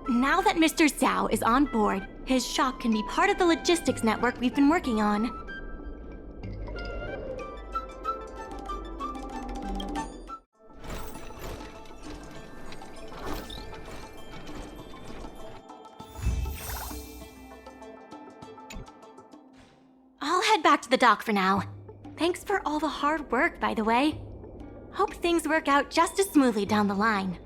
Now that Mr. Zhao is on board, his shop can be part of the logistics network we've been working on. I'll head back to the dock for now. Thanks for all the hard work, by the way. Hope things work out just as smoothly down the line.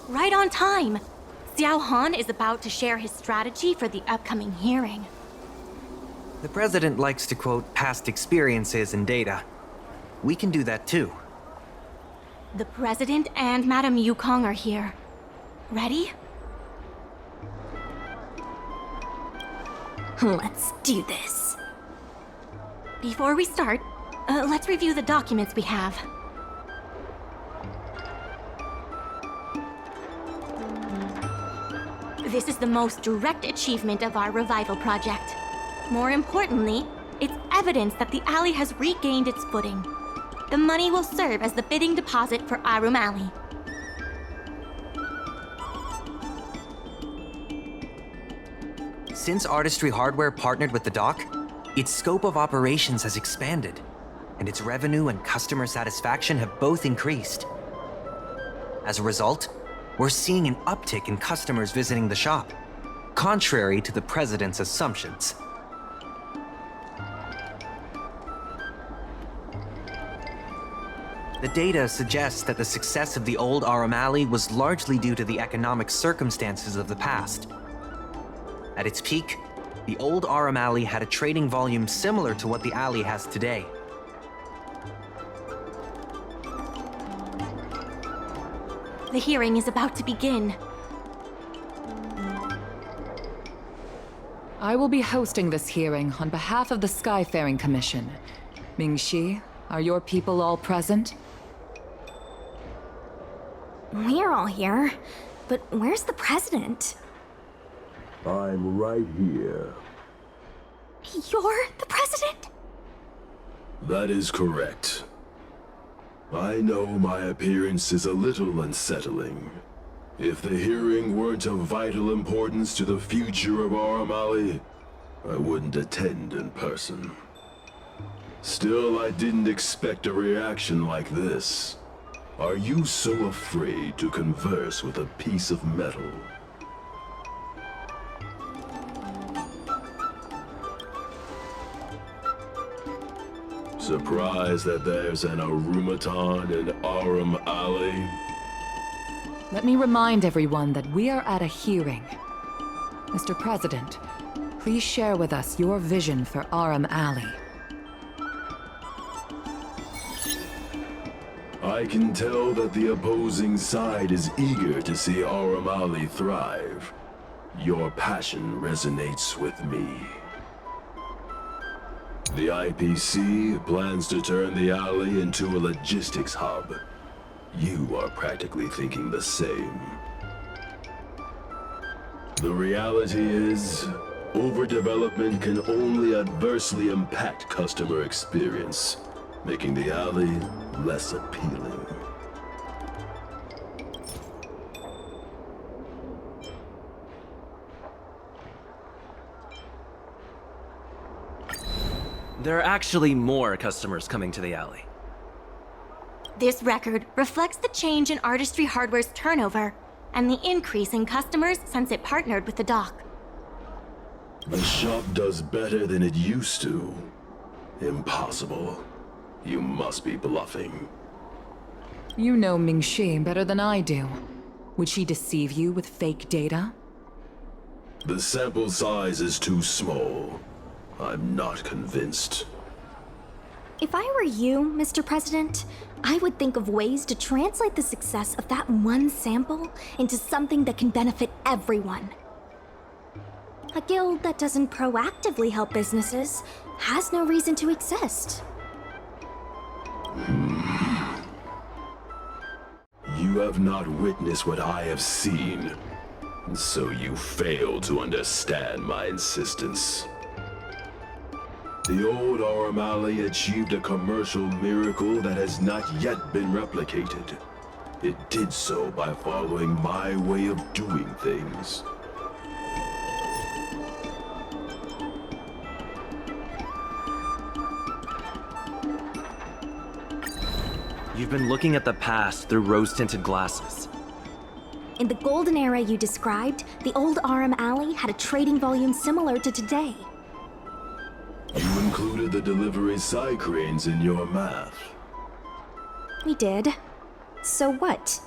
Right on time! Xiao Han is about to share his strategy for the upcoming hearing. The president likes to quote past experiences and data. We can do that too. The president and Madame Yukong are here. Ready? Let's do this. Before we start, let's review the documents we have. This is the most direct achievement of our revival project. More importantly, it's evidence that the alley has regained its footing. The money will serve as the bidding deposit for Aurum Alley. Since Artistry Hardware partnered with the dock, its scope of operations has expanded, and its revenue and customer satisfaction have both increased. As a result, we're seeing an uptick in customers visiting the shop, contrary to the president's assumptions. The data suggests that the success of the old Aurum Alley was largely due to the economic circumstances of the past. At its peak, the old Aurum Alley had a trading volume similar to what the alley has today. The hearing is about to begin. I will be hosting this hearing on behalf of the Skyfaring Commission. Mingxi, are your people all present? We're all here, but where's the president? I'm right here. You're the president? That is correct. I know my appearance is a little unsettling. If the hearing weren't of vital importance to the future of Aurum Alley, I wouldn't attend in person. Still, I didn't expect a reaction like this. Are you so afraid to converse with a piece of metal? Surprised that there's an Arumaton in Aurum Alley? Let me remind everyone that we are at a hearing. Mr. President, please share with us your vision for Aurum Alley. I can tell that the opposing side is eager to see Aurum Alley thrive. Your passion resonates with me. The IPC plans to turn the alley into a logistics hub. You are practically thinking the same. The reality is, overdevelopment can only adversely impact customer experience, making the alley less appealing. There are actually more customers coming to the alley. This record reflects the change in Artistry Hardware's turnover and the increase in customers since it partnered with the dock. The shop does better than it used to. Impossible. You must be bluffing. You know Ming-Shi better than I do. Would she deceive you with fake data? The sample size is too small. I'm not convinced. If I were you, Mr. President, I would think of ways to translate the success of that one sample into something that can benefit everyone. A guild that doesn't proactively help businesses has no reason to exist. You have not witnessed what I have seen, and so you fail to understand my insistence. The old Aurum Alley achieved a commercial miracle that has not yet been replicated. It did so by following my way of doing things. You've been looking at the past through rose-tinted glasses. In the golden era you described, the old Aurum Alley had a trading volume similar to today. You included the delivery side cranes in your math. We did. So what?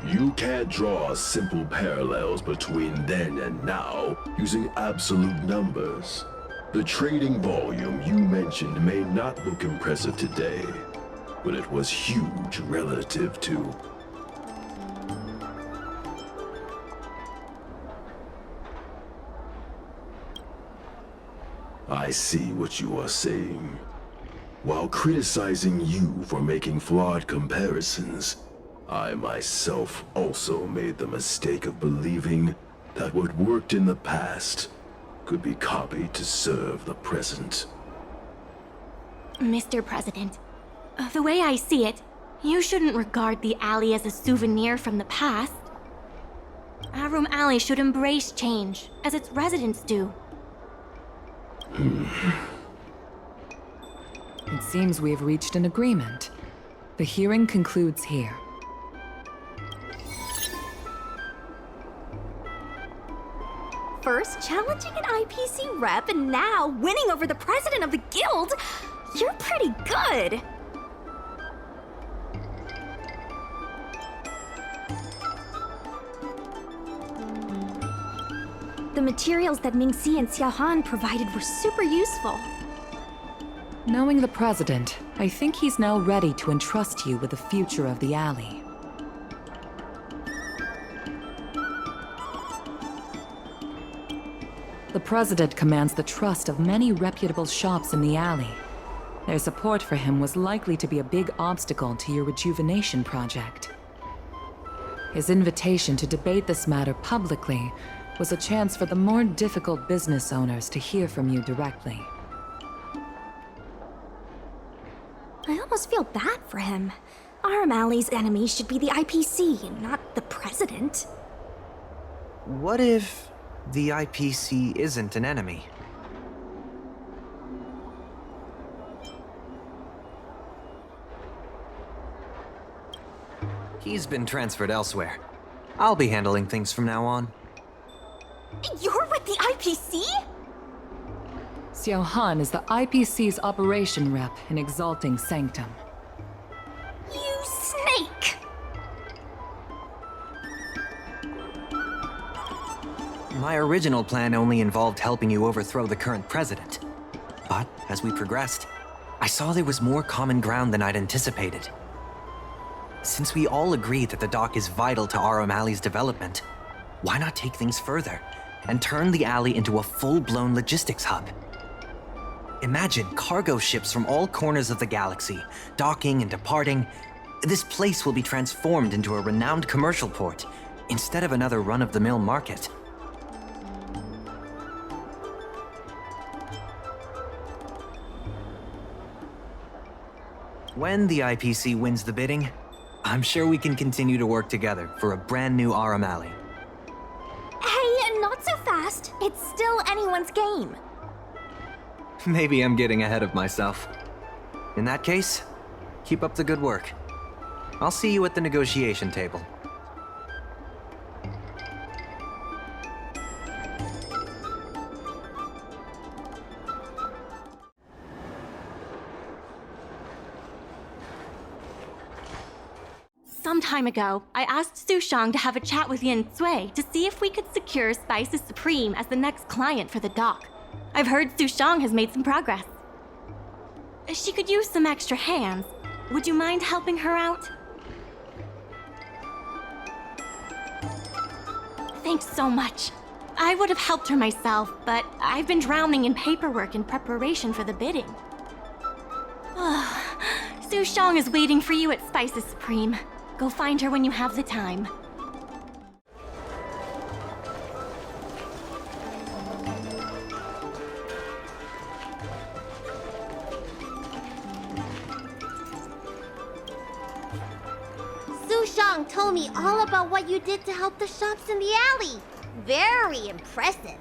You can't draw simple parallels between then and now using absolute numbers. The trading volume you mentioned may not look impressive today, but it was huge relative to... I see what you are saying. While criticizing you for making flawed comparisons, I myself also made the mistake of believing that what worked in the past could be copied to serve the present. Mr. President, the way I see it, you shouldn't regard the alley as a souvenir from the past. Aurum Alley should embrace change, as its residents do. It seems we have reached an agreement. The hearing concludes here. First challenging an IPC rep and now winning over the president of the guild? You're pretty good! The materials that Ming-Si and Xiaohan provided were super useful. Knowing the president, I think he's now ready to entrust you with the future of the alley. The president commands the trust of many reputable shops in the alley. Their support for him was likely to be a big obstacle to your rejuvenation project. His invitation to debate this matter publicly was a chance for the more difficult business owners to hear from you directly. I almost feel bad for him. Aurum Alley's enemy should be the IPC, not the president. What if the IPC isn't an enemy? He's been transferred elsewhere. I'll be handling things from now on. You're with the IPC? Xiaohan is the IPC's operation rep in Exalting Sanctum. You snake! My original plan only involved helping you overthrow the current president. But as we progressed, I saw there was more common ground than I'd anticipated. Since we all agree that the dock is vital to Aurum Alley's development, why not take things further and turn the alley into a full-blown logistics hub? Imagine cargo ships from all corners of the galaxy, docking and departing. This place will be transformed into a renowned commercial port, instead of another run-of-the-mill market. When the IPC wins the bidding, I'm sure we can continue to work together for a brand new Aurum Alley. Hey, not so fast. It's still anyone's game. Maybe I'm getting ahead of myself. In that case, keep up the good work. I'll see you at the negotiation table. Some time ago, I asked Sushang to have a chat with Yin Sui to see if we could secure Spices Supreme as the next client for the dock. I've heard Sushang has made some progress. She could use some extra hands. Would you mind helping her out? Thanks so much. I would have helped her myself, but I've been drowning in paperwork in preparation for the bidding. Sushang is waiting for you at Spices Supreme. Go find her when you have the time. Sushang told me all about what you did to help the shops in the alley. Very impressive.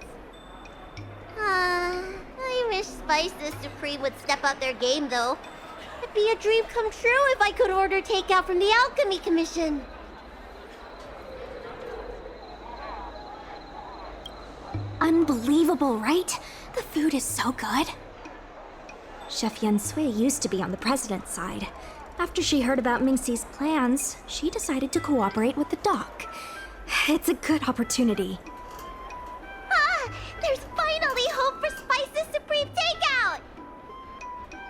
I wish Spices Supreme would step up their game, though. It'd be a dream come true if I could order takeout from the Alchemy Commission. Unbelievable, right? The food is so good. Chef Yen Sui used to be on the president's side. After she heard about Mingxi's plans, she decided to cooperate with the dock. It's a good opportunity. There's finally hope for Spices Supreme takeout!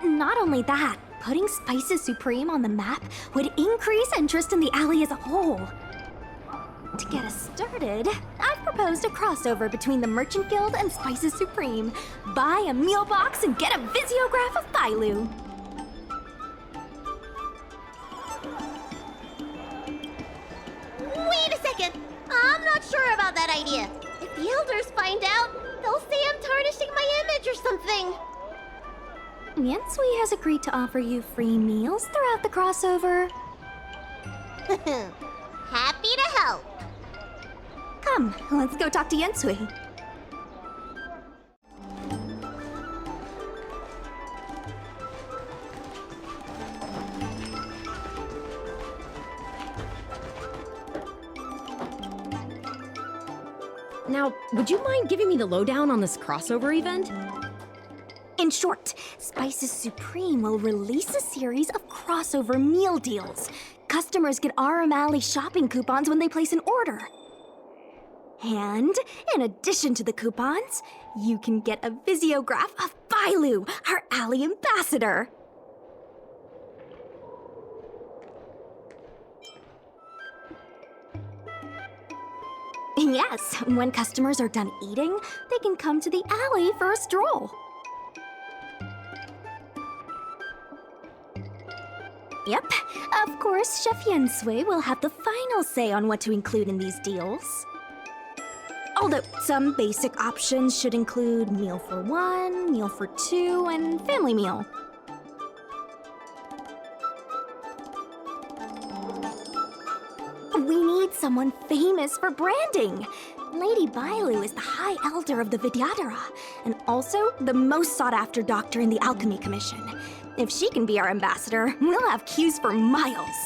Not only that, putting Spices Supreme on the map would increase interest in the alley as a whole. To get us started, I've proposed a crossover between the Merchant Guild and Spices Supreme. Buy a meal box and get a visiograph of Bailu. Wait a second! I'm not sure about that idea. If the elders find out, they'll say I'm tarnishing my image or something. Yen Sui has agreed to offer you free meals throughout the crossover. Happy to help. Come, let's go talk to Yen Sui. Now, would you mind giving me the lowdown on this crossover event? In short, Spices Supreme will release a series of crossover meal deals. Customers get Aurum Alley shopping coupons when they place an order. And in addition to the coupons, you can get a visiograph of Bailu, our alley ambassador. Yes, when customers are done eating, they can come to the alley for a stroll. Yep, of course, Chef Yen Sui will have the final say on what to include in these deals. Although some basic options should include meal for one, meal for two, and family meal. We need someone famous for branding. Lady Bailu is the High Elder of the Vidyadhara, and also the most sought-after doctor in the Alchemy Commission. If she can be our ambassador, we'll have queues for miles.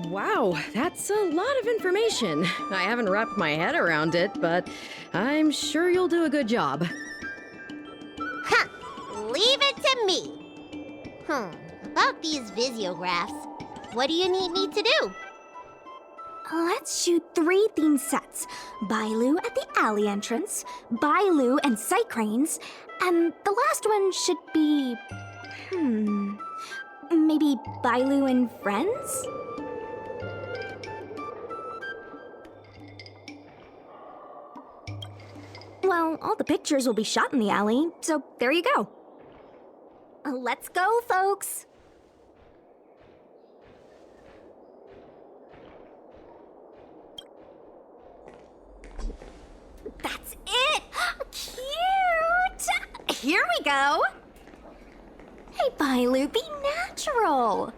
Wow, that's a lot of information. I haven't wrapped my head around it, but I'm sure you'll do a good job. Huh! Leave it to me! About these visiographs, what do you need me to do? Let's shoot 3 theme sets. Bailu at the alley entrance, Bailu and sight cranes, and the last one should be... maybe Bailu and friends? Well, all the pictures will be shot in the alley, so there you go. Let's go, folks! Here we go! Hey, Bailu, be natural!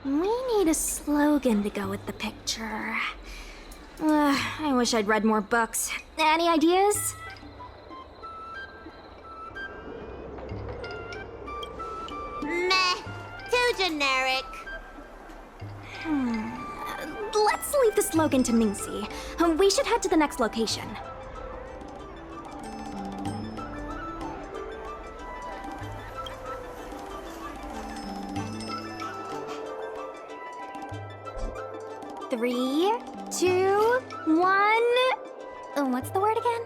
We need a slogan to go with the picture. I wish I'd read more books. Any ideas? Meh. Too generic. Let's leave the slogan to Mingxi. We should head to the next location. Three, two, one. What's the word again?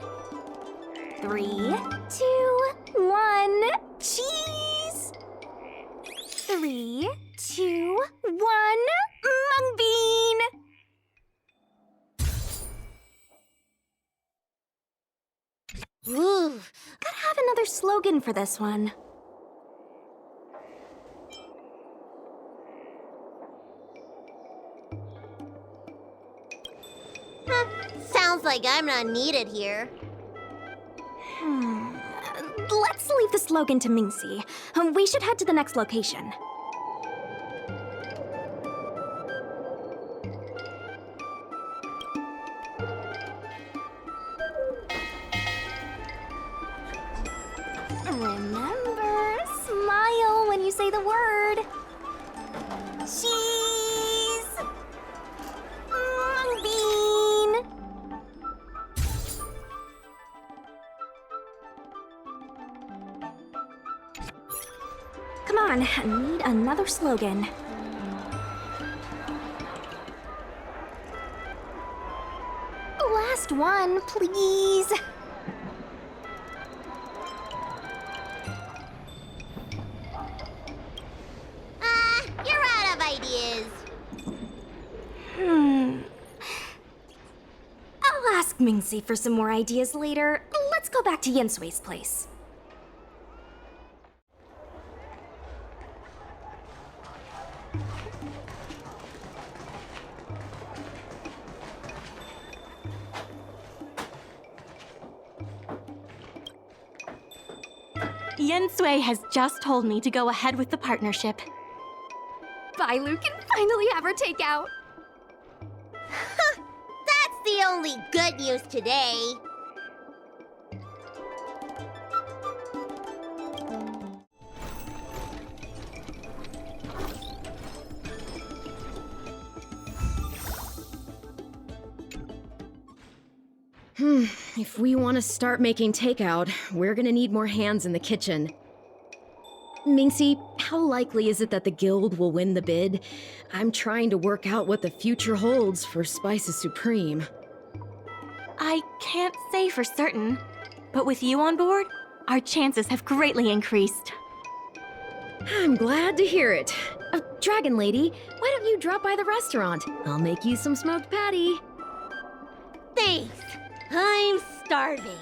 3, 2, 1. Cheese! 3, 2, 1. Mung bean! Ooh. Gotta have another slogan for this one. Sounds like I'm not needed here. Let's leave the slogan to Mingxi. We should head to the next location. Remember, smile when you say the word. Cheese! Mung bean! Come on, I need another slogan. Last one, please. You're out of ideas. I'll ask Mingxi for some more ideas later. Let's go back to Yensui's place. Yensui has just told me to go ahead with the partnership. Bailu can finally have her takeout. That's the only good news today. If we want to start making takeout, we're gonna need more hands in the kitchen. Mingxi, how likely is it that the guild will win the bid? I'm trying to work out what the future holds for Spices Supreme. I can't say for certain, but with you on board, our chances have greatly increased. I'm glad to hear it. Dragon Lady, why don't you drop by the restaurant? I'll make you some smoked patty. Thanks. I'm starving.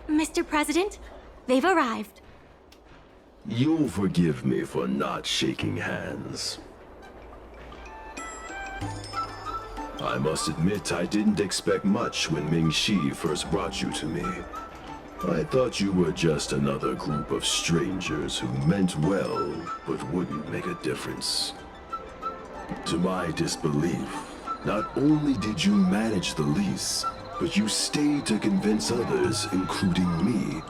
Mr. President, they've arrived. You'll forgive me for not shaking hands. I must admit I didn't expect much when Ming-Shi first brought you to me. I thought you were just another group of strangers who meant well, but wouldn't make a difference. To my disbelief, not only did you manage the lease, but you stayed to convince others, including me,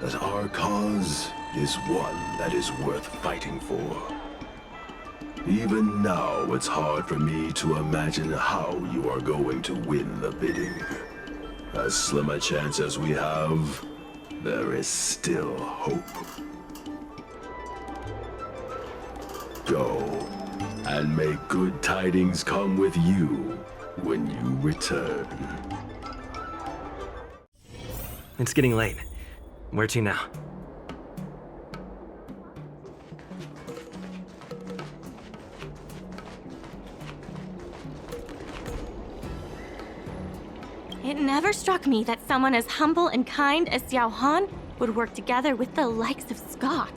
that our cause is one that is worth fighting for. Even now, it's hard for me to imagine how you are going to win the bidding. As slim a chance as we have, there is still hope. Go, and may good tidings come with you when you return. It's getting late. Where to now? It never struck me that someone as humble and kind as Xiao Han would work together with the likes of Scott.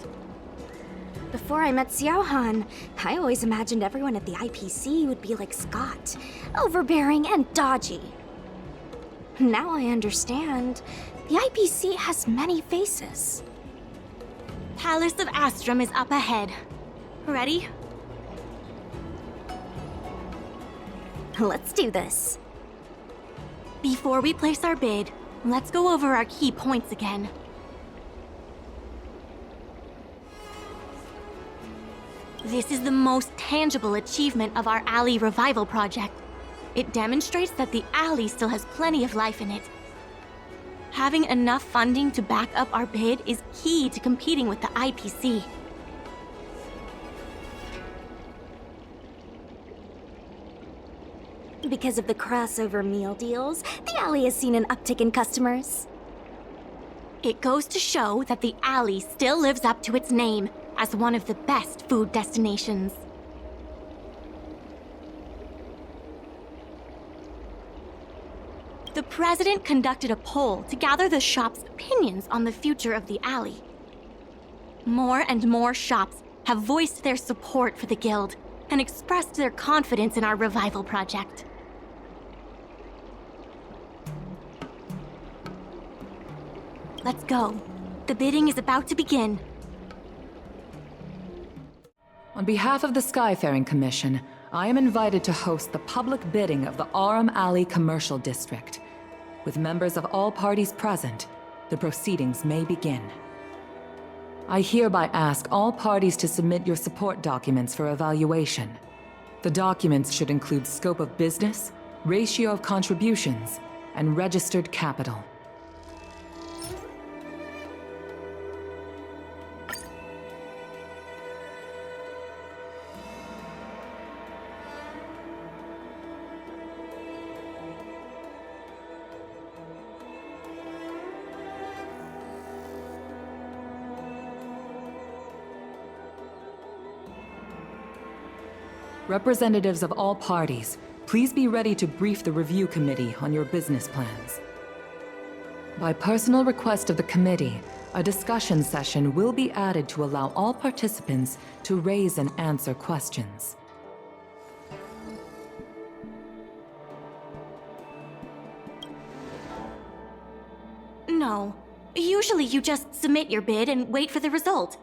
Before I met Xiao Han, I always imagined everyone at the IPC would be like Scott, overbearing and dodgy. Now I understand. The IPC has many faces. Palace of Astrum is up ahead. Ready? Let's do this. Before we place our bid, let's go over our key points again. This is the most tangible achievement of our alley revival project. It demonstrates that the alley still has plenty of life in it. Having enough funding to back up our bid is key to competing with the IPC. Because of the crossover meal deals, the alley has seen an uptick in customers. It goes to show that the alley still lives up to its name as one of the best food destinations. The president conducted a poll to gather the shop's opinions on the future of the alley. More and more shops have voiced their support for the guild and expressed their confidence in our revival project. Let's go. The bidding is about to begin. On behalf of the Skyfaring Commission, I am invited to host the public bidding of the Aurum Alley Commercial District. With members of all parties present, the proceedings may begin. I hereby ask all parties to submit your support documents for evaluation. The documents should include scope of business, ratio of contributions, and registered capital. Representatives of all parties, please be ready to brief the review committee on your business plans. By personal request of the committee, a discussion session will be added to allow all participants to raise and answer questions. No. Usually you just submit your bid and wait for the result.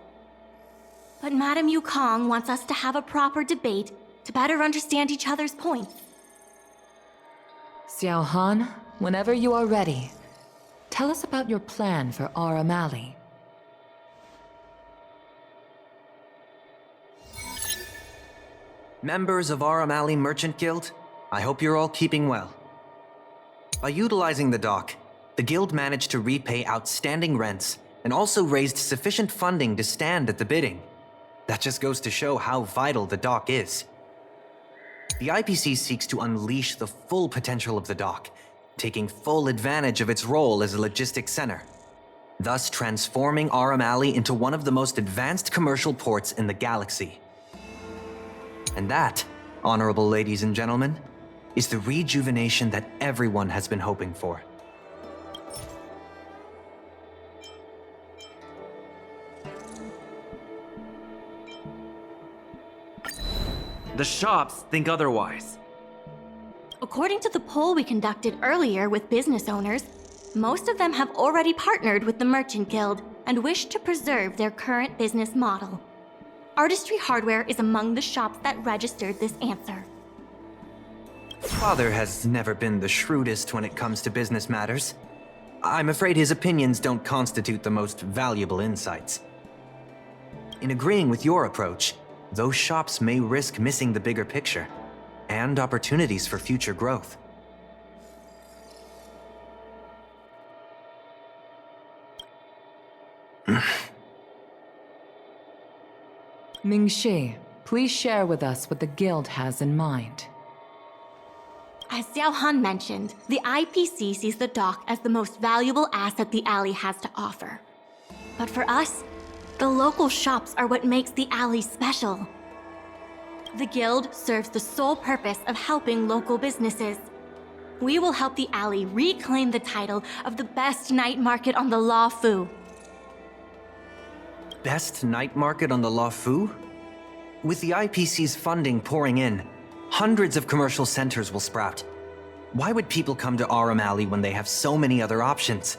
But Madame Yukong wants us to have a proper debate to better understand each other's points. Xiao Han, whenever you are ready, tell us about your plan for Aurum Alley. Members of Aurum Alley Merchant Guild, I hope you're all keeping well. By utilizing the dock, the guild managed to repay outstanding rents and also raised sufficient funding to stand at the bidding. That just goes to show how vital the dock is. The IPC seeks to unleash the full potential of the dock, taking full advantage of its role as a logistics center, thus transforming Aurum Alley into one of the most advanced commercial ports in the galaxy. And that, honorable ladies and gentlemen, is the rejuvenation that everyone has been hoping for. The shops think otherwise. According to the poll we conducted earlier with business owners, most of them have already partnered with the Merchant Guild and wish to preserve their current business model. Artistry Hardware is among the shops that registered this answer. Father has never been the shrewdest when it comes to business matters. I'm afraid his opinions don't constitute the most valuable insights. In agreeing with your approach, those shops may risk missing the bigger picture and opportunities for future growth. Mingxi, please share with us what the guild has in mind. As Xiao Han mentioned, the IPC sees the dock as the most valuable asset the alley has to offer. But for us, the local shops are what makes the alley special. The guild serves the sole purpose of helping local businesses. We will help the alley reclaim the title of the best night market on the Law Fu. Best night market on the La Fu? With the IPC's funding pouring in, hundreds of commercial centers will sprout. Why would people come to Aurum Alley when they have so many other options?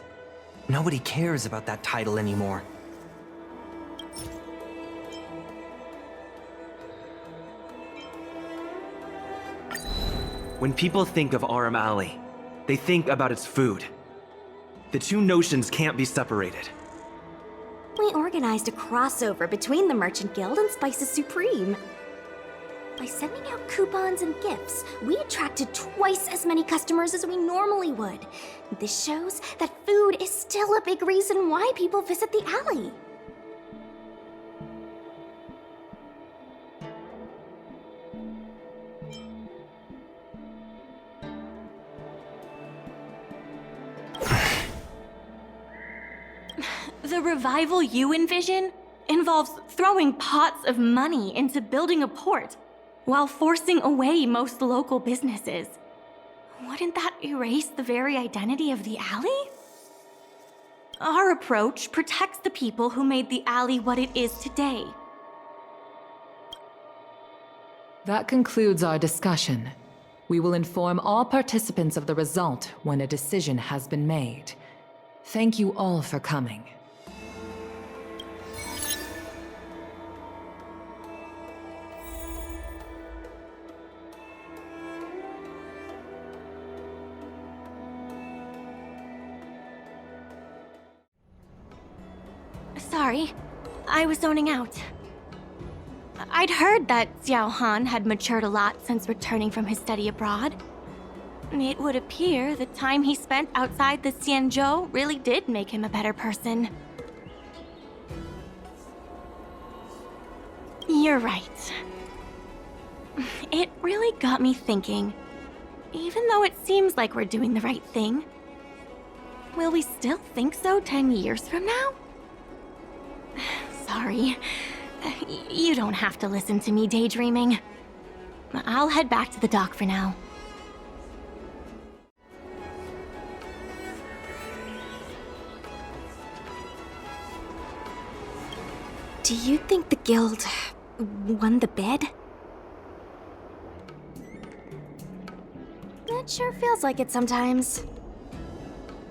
Nobody cares about that title anymore. When people think of Aurum Alley, they think about its food. The two notions can't be separated. We organized a crossover between the Merchant Guild and Spices Supreme. By sending out coupons and gifts, we attracted twice as many customers as we normally would. This shows that food is still a big reason why people visit the alley. The revival you envision involves throwing pots of money into building a port while forcing away most local businesses. Wouldn't that erase the very identity of the alley? Our approach protects the people who made the alley what it is today. That concludes our discussion. We will inform all participants of the result when a decision has been made. Thank you all for coming. Sorry, I was zoning out. I'd heard that Xiao Han had matured a lot since returning from his study abroad. It would appear the time he spent outside the Xianzhou really did make him a better person. You're right. It really got me thinking. Even though it seems like we're doing the right thing, will we still think so 10 years from now? Sorry. You don't have to listen to me daydreaming. I'll head back to the dock for now. Do you think the guild won the bid? It sure feels like it sometimes.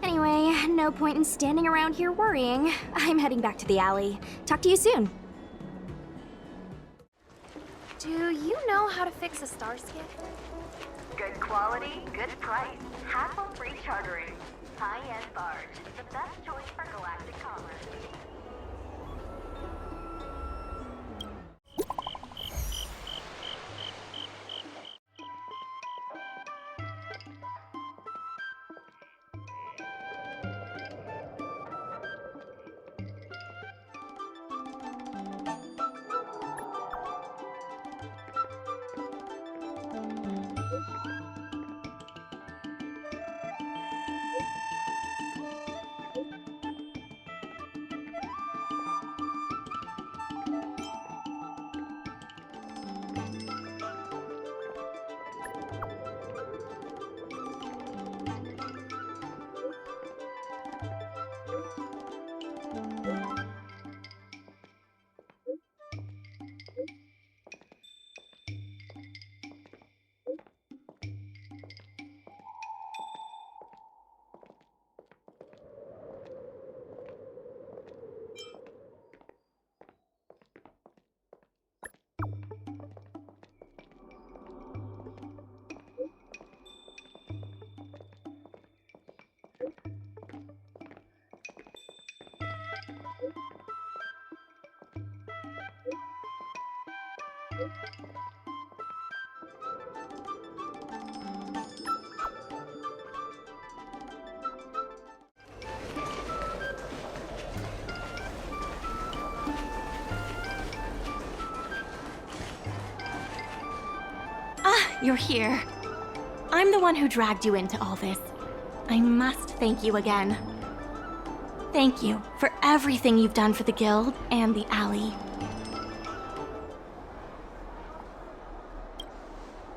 Anyway, no point in standing around here worrying. I'm heading back to the alley. Talk to you soon. Do you know how to fix a star skid? Good quality, good price, hassle-free chartering. High-end barge, the best choice for galactic commerce. You're here. I'm the one who dragged you into all this. I must thank you again. Thank you for everything you've done for the Guild and the Alley.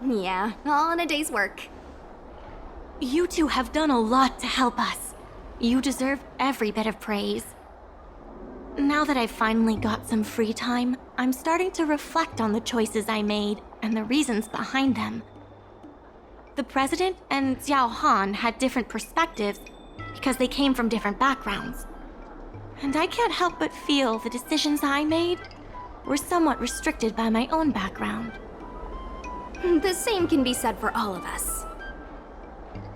Yeah, all in a day's work. You two have done a lot to help us. You deserve every bit of praise. Now that I've finally got some free time, I'm starting to reflect on the choices I made and the reasons behind them. The President and Xiao Han had different perspectives because they came from different backgrounds. And I can't help but feel the decisions I made were somewhat restricted by my own background. The same can be said for all of us.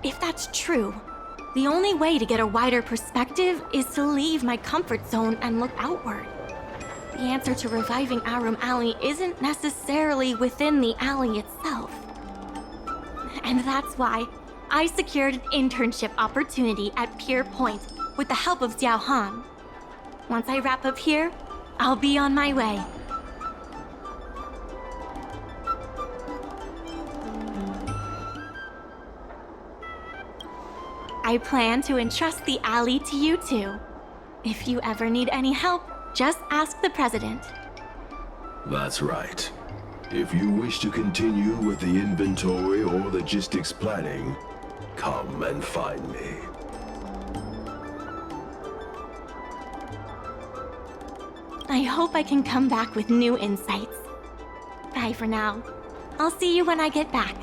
If that's true, the only way to get a wider perspective is to leave my comfort zone and look outward. The answer to reviving Aurum Alley isn't necessarily within the alley itself. And that's why I secured an internship opportunity at Pier Point with the help of Xiao Han. Once I wrap up here, I'll be on my way. I plan to entrust the alley to you two. If you ever need any help, just ask the President. That's right. If you wish to continue with the inventory or logistics planning, come and find me. I hope I can come back with new insights. Bye for now. I'll see you when I get back.